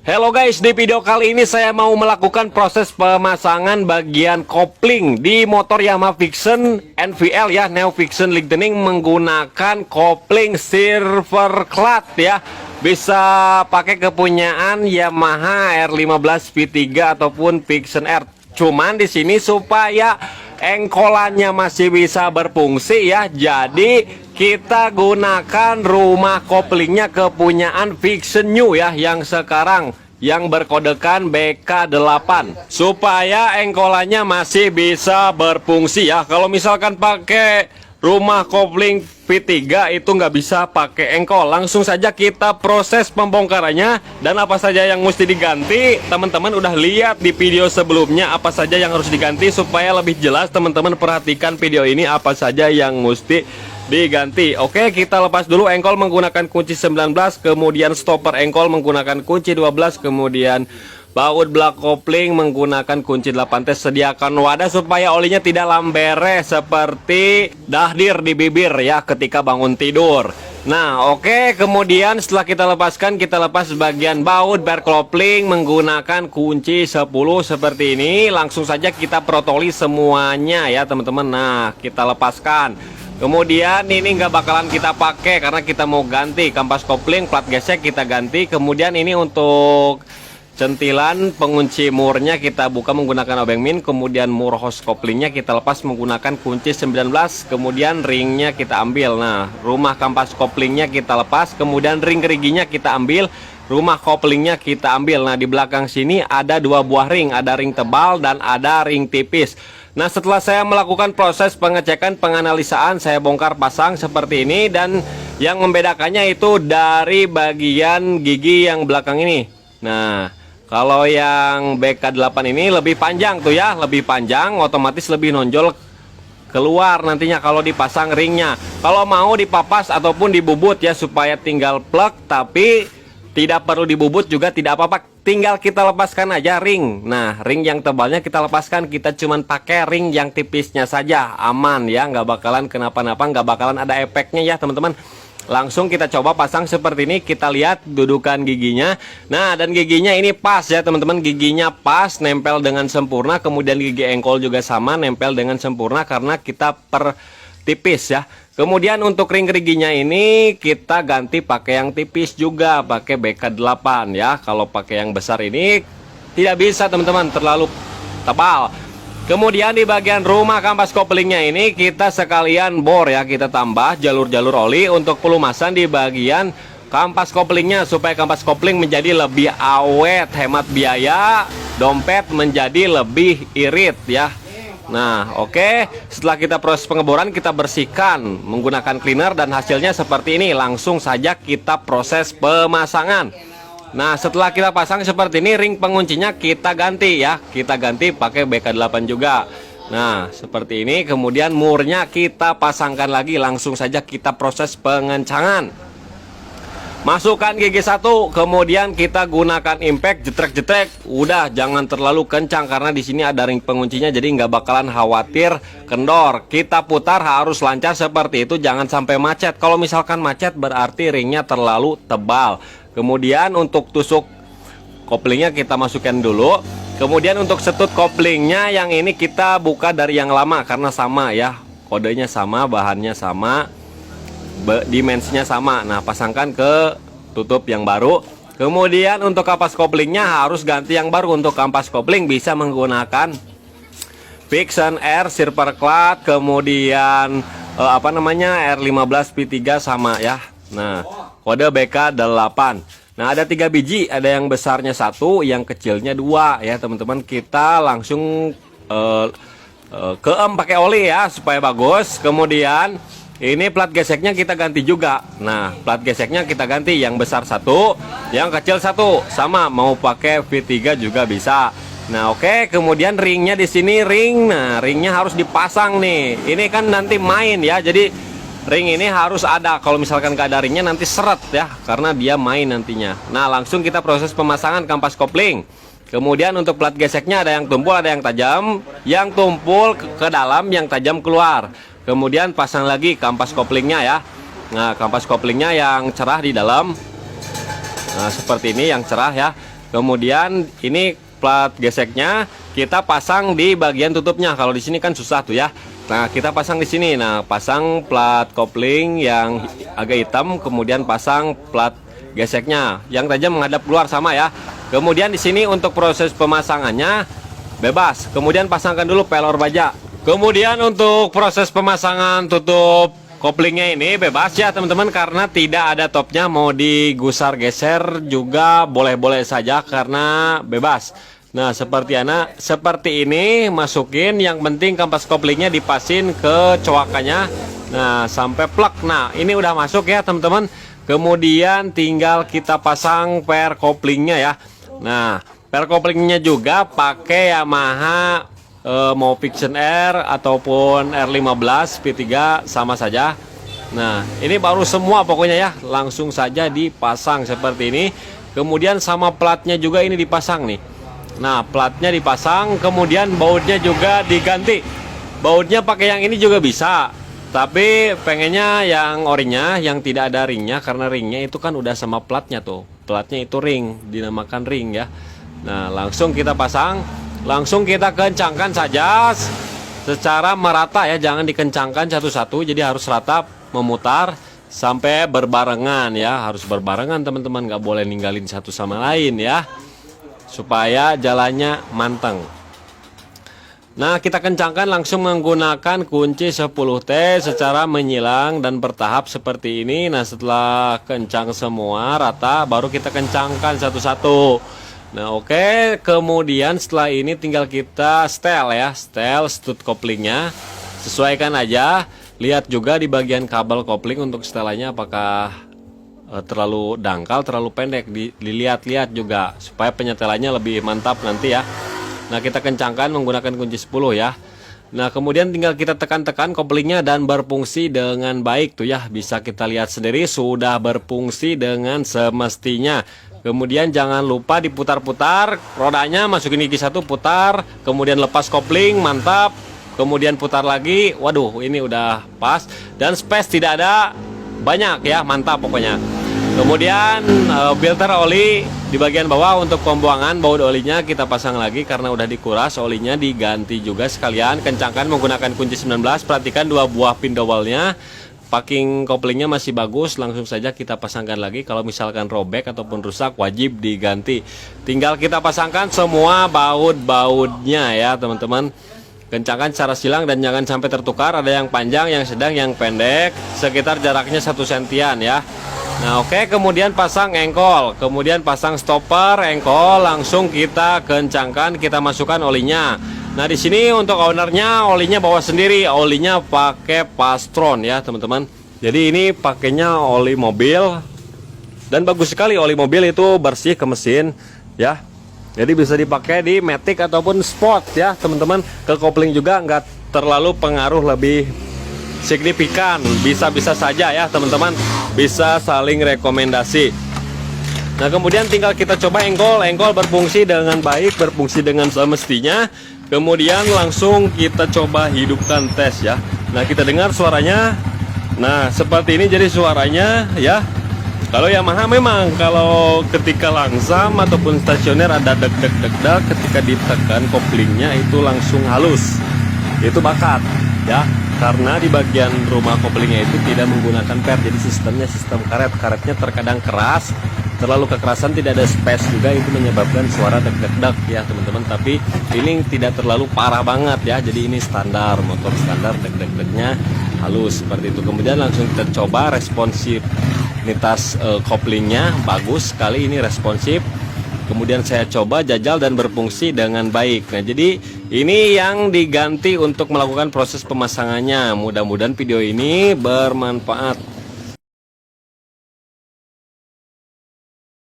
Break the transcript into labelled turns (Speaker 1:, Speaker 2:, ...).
Speaker 1: Halo guys, di video kali ini saya mau melakukan proses pemasangan bagian kopling di motor Yamaha Vixion NVL ya, Neo Vixion Lightning menggunakan kopling silver clad ya. Bisa pakai kepunyaan Yamaha R15 V3 ataupun Vixion R. Cuman di sini supaya engkolannya masih bisa berfungsi ya. Jadi kita gunakan rumah koplingnya kepunyaan Vixion New ya, yang sekarang yang berkodekan BK8 supaya engkolannya masih bisa berfungsi ya. Kalau misalkan pakai rumah kopling V3 itu nggak bisa pakai engkol. Langsung saja kita proses pembongkarannya dan apa saja yang mesti diganti. Teman-teman udah lihat di video sebelumnya apa saja yang harus diganti. Supaya lebih jelas teman-teman perhatikan video ini apa saja yang mesti diganti. Oke, kita lepas dulu engkol menggunakan kunci 19, kemudian stopper engkol menggunakan kunci 12, kemudian baut belak kopling menggunakan kunci 8T. Sediakan wadah supaya olinya tidak lambere seperti dahdir di bibir ya ketika bangun tidur. Nah oke, kemudian setelah kita lepaskan, kita lepas bagian baut bar kopling menggunakan kunci 10 seperti ini. Langsung saja kita protoli semuanya ya teman-teman. Nah kita lepaskan. Kemudian ini nggak bakalan kita pakai karena kita mau ganti kampas kopling, plat gesek kita ganti. Kemudian ini untuk centilan pengunci murnya kita buka menggunakan obeng min. Kemudian mur hose koplingnya kita lepas menggunakan kunci 19. Kemudian ringnya kita ambil. Nah rumah kampas koplingnya kita lepas. Kemudian ring geriginya kita ambil. Rumah koplingnya kita ambil. Nah di belakang sini ada dua buah ring. Ada ring tebal dan ada ring tipis. Nah setelah saya melakukan proses pengecekan penganalisaan, saya bongkar pasang seperti ini. Dan yang membedakannya itu dari bagian gigi yang belakang ini. Nah kalau yang BK8 ini lebih panjang tuh ya, lebih panjang, otomatis lebih nonjol keluar nantinya kalau dipasang ringnya. Kalau mau dipapas ataupun dibubut ya supaya tinggal plug, tapi tidak perlu dibubut juga tidak apa-apa. Tinggal kita lepaskan aja ring. Nah ring yang tebalnya kita lepaskan, kita cuman pakai ring yang tipisnya saja, aman ya, nggak bakalan kenapa-napa, nggak bakalan ada efeknya ya teman-teman. Langsung kita coba pasang seperti ini. Kita lihat dudukan giginya. Nah dan giginya ini pas ya teman-teman, giginya pas, nempel dengan sempurna. Kemudian gigi engkol juga sama, nempel dengan sempurna karena kita per tipis ya. Kemudian untuk ring geriginya ini kita ganti pakai yang tipis juga, pakai BK8 ya. Kalau pakai yang besar ini tidak bisa teman-teman, terlalu tebal. Kemudian di bagian rumah kampas koplingnya ini kita sekalian bor ya, kita tambah jalur-jalur oli untuk pelumasan di bagian kampas koplingnya supaya kampas kopling menjadi lebih awet, hemat biaya, dompet menjadi lebih irit ya. Nah oke, setelah kita proses pengeboran kita bersihkan menggunakan cleaner dan hasilnya seperti ini. Langsung saja kita proses pemasangan. Nah setelah kita pasang seperti ini, ring penguncinya kita ganti ya, kita ganti pakai BK8 juga. Nah seperti ini. Kemudian murnya kita pasangkan lagi. Langsung saja kita proses pengencangan. Masukkan gigi 1, kemudian kita gunakan impact, jetrek-jetrek. Udah jangan terlalu kencang karena di sini ada ring penguncinya, jadi nggak bakalan khawatir kendor. Kita putar harus lancar seperti itu, jangan sampai macet. Kalau misalkan macet berarti ringnya terlalu tebal. Kemudian untuk tusuk koplingnya kita masukkan dulu. Kemudian untuk setut koplingnya yang ini kita buka dari yang lama karena sama ya, kodenya sama, bahannya sama, dimensinya sama. Nah pasangkan ke tutup yang baru. Kemudian untuk kampas koplingnya harus ganti yang baru. Untuk kampas kopling bisa menggunakan Vixion R silver clad, kemudian R15 V3 sama ya. Nah kode BK8. Nah ada 3 biji, ada yang besarnya 1, yang kecilnya 2 ya teman-teman. Kita langsung keem pakai oli ya supaya bagus. Kemudian ini plat geseknya kita ganti juga. Nah plat geseknya kita ganti, yang besar 1, yang kecil 1, sama mau pakai V3 juga bisa. Nah oke, kemudian ringnya di sini ring. Nah ringnya harus dipasang nih. Ini kan nanti main ya, jadi ring ini harus ada. Kalau misalkan gak ada ringnya nanti seret ya, karena dia main nantinya. Nah langsung kita proses pemasangan kampas kopling. Kemudian untuk plat geseknya ada yang tumpul, ada yang tajam. Yang tumpul ke dalam, yang tajam keluar. Kemudian pasang lagi kampas koplingnya ya. Nah kampas koplingnya yang cerah di dalam. Nah seperti ini yang cerah ya. Kemudian ini plat geseknya kita pasang di bagian tutupnya. Kalau di sini kan susah tuh ya. Nah, kita pasang di sini. Nah, pasang plat kopling yang agak hitam, kemudian pasang plat geseknya yang tajam menghadap keluar sama ya. Kemudian di sini untuk proses pemasangannya bebas. Kemudian pasangkan dulu pelor baja. Kemudian untuk proses pemasangan tutup koplingnya ini bebas ya teman-teman, karena tidak ada topnya. Mau digusar geser juga boleh-boleh saja karena bebas. Nah, seperti ini masukin, yang penting kampas koplingnya dipasin ke coakannya. Nah, sampai plek. Nah, ini udah masuk ya teman-teman. Kemudian tinggal kita pasang per koplingnya ya. Nah, per koplingnya juga pakai Yamaha mau Vixion R ataupun R15 V3 sama saja. Nah, ini baru semua pokoknya ya, langsung saja dipasang seperti ini. Kemudian sama platnya juga ini dipasang nih. Nah, platnya dipasang, kemudian bautnya juga diganti. Bautnya pakai yang ini juga bisa, tapi pengennya yang orinya, yang tidak ada ringnya, karena ringnya itu kan udah sama platnya tuh. Platnya itu ring, dinamakan ring ya. Nah, langsung kita pasang. Langsung kita kencangkan saja secara merata ya, jangan dikencangkan satu-satu, jadi harus rata memutar sampai berbarengan ya, harus berbarengan teman-teman, nggak boleh ninggalin satu sama lain ya, supaya jalannya manteng. Nah, kita kencangkan langsung menggunakan kunci 10T secara menyilang dan bertahap seperti ini. Nah, setelah kencang semua rata, baru kita kencangkan satu-satu. Nah, oke, kemudian setelah ini tinggal kita setel ya, setel stud koplingnya, sesuaikan aja. Lihat juga di bagian kabel kopling untuk setelannya apakah terlalu dangkal, terlalu pendek, dilihat-lihat juga supaya penyetelannya lebih mantap nanti ya. Nah, kita kencangkan menggunakan kunci 10 ya. Nah, kemudian tinggal kita tekan-tekan koplingnya dan berfungsi dengan baik tuh ya. Bisa kita lihat sendiri sudah berfungsi dengan semestinya. Kemudian jangan lupa diputar-putar rodanya, masukin gigi 1, putar, kemudian lepas kopling, mantap. Kemudian putar lagi, waduh ini udah pas, dan space tidak ada banyak ya, mantap pokoknya. Kemudian filter oli di bagian bawah untuk pembuangan baut olinya kita pasang lagi karena udah dikuras, olinya diganti juga sekalian. Kencangkan menggunakan kunci 19, perhatikan 2 buah pin dowelnya. Packing koplingnya masih bagus, langsung saja kita pasangkan lagi. Kalau misalkan robek ataupun rusak wajib diganti. Tinggal kita pasangkan semua baut-bautnya ya teman-teman. Kencangkan secara silang dan jangan sampai tertukar. Ada yang panjang, yang sedang, yang pendek, sekitar jaraknya 1 sentian ya. Nah, oke, kemudian pasang engkol, kemudian pasang stopper engkol, langsung kita kencangkan, kita masukkan olinya. Nah, di sini untuk ownernya olinya bawa sendiri, olinya pakai Pastron ya teman-teman. Jadi ini pakainya oli mobil dan bagus sekali, oli mobil itu bersih ke mesin ya. Jadi bisa dipakai di Matic ataupun Sport ya teman-teman. Ke kopling juga nggak terlalu pengaruh lebih signifikan, bisa-bisa saja ya teman-teman, bisa saling rekomendasi. Nah, kemudian tinggal kita coba engkol berfungsi dengan baik, berfungsi dengan semestinya. Kemudian langsung kita coba hidupkan tes ya. Nah, kita dengar suaranya. Nah, seperti ini jadi suaranya ya. Kalau Yamaha memang kalau ketika langsam ataupun stasioner ada deg-deg, ketika ditekan koplingnya itu langsung halus. Itu bakat ya. Karena di bagian rumah koplingnya itu tidak menggunakan per, jadi sistemnya sistem karet. Karetnya terkadang keras, terlalu kekerasan, tidak ada space juga, itu menyebabkan suara deg-deg ya teman-teman. Tapi ini tidak terlalu parah banget ya, jadi ini standar, motor standar, deg-degnya halus seperti itu. Kemudian langsung kita coba responsivitas koplingnya, bagus sekali ini responsif. Kemudian saya coba jajal dan berfungsi dengan baik. Nah, jadi ini yang diganti untuk melakukan proses pemasangannya. Mudah-mudahan video ini bermanfaat.